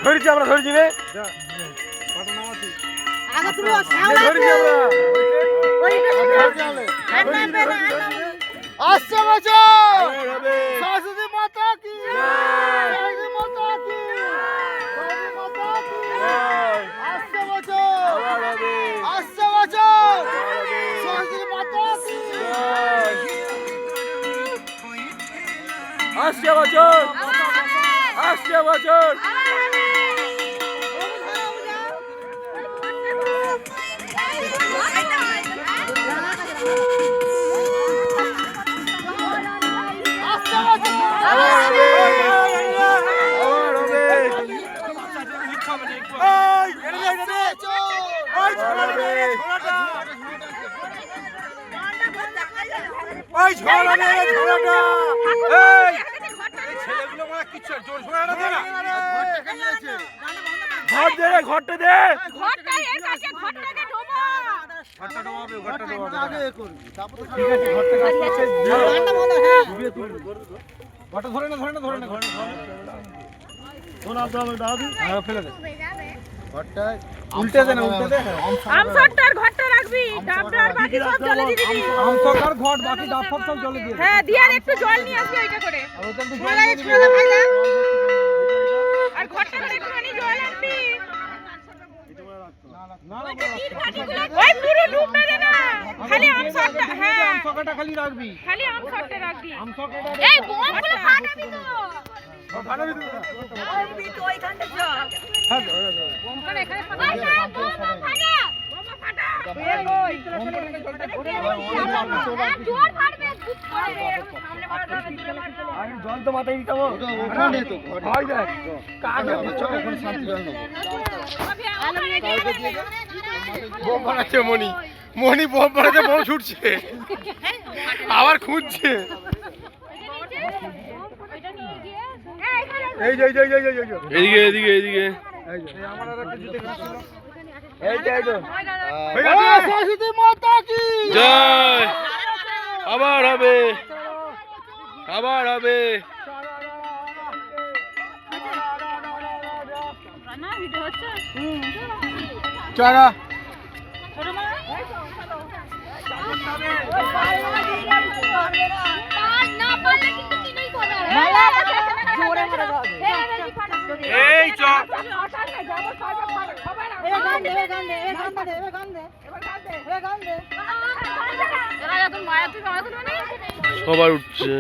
ধরেছি আমরা ধরেছি রে আসছে বছর সরস্বতী মাতা কি আসছে বছর আসছে বছর সরস্বতী মাতা কি আসছে বছর আসছে বছর ঘরটা দে উল্টে দে না উল্টে দে আমসটার ঘরটা রাখবি ডাবডার বাকি সব জলে দিয়ে দিবি আমসকার ঘর বাকি ডাব সব জলে দিয়ে হ্যাঁ দিয়ে আর একটু জল নিয়ে আসবি ওইটা করে ছোলা ভাইলা আর ঘরটা করে একটুখানি জল আনবি ওই পুরো ডুববে না খালি আমসটা হ্যাঁ আমসকাটা খালি রাখবি খালি আমসটা রাখবি আমসকাটা এই বোমগুলো ফাটাবি তো ফাটাবি তো ওই তো ওইখানটা জল হ্যাঁ বোমটা এখানে ফাটা বোম ফাটা এই কই জোর ফাটবে খুব করে সামনে মারতে হবে দূরে মারতে হবে আমি জল তো মাথায় দিতাম ওখানে তো হয় দেখ কাকে চল এখন শান্তি জল নেব বোম ফাটাচ্ছে মনি বোম ফাটাচ্ছে বোম ছুটছে আবার খুঁজছে এই যে এদিকে এই যে আমার আর একটা জুতে গেছিল এই তো সরস্বতী মাতা কি জয় আবার হবে আবার হবে চারা এই চল সবার উঠছে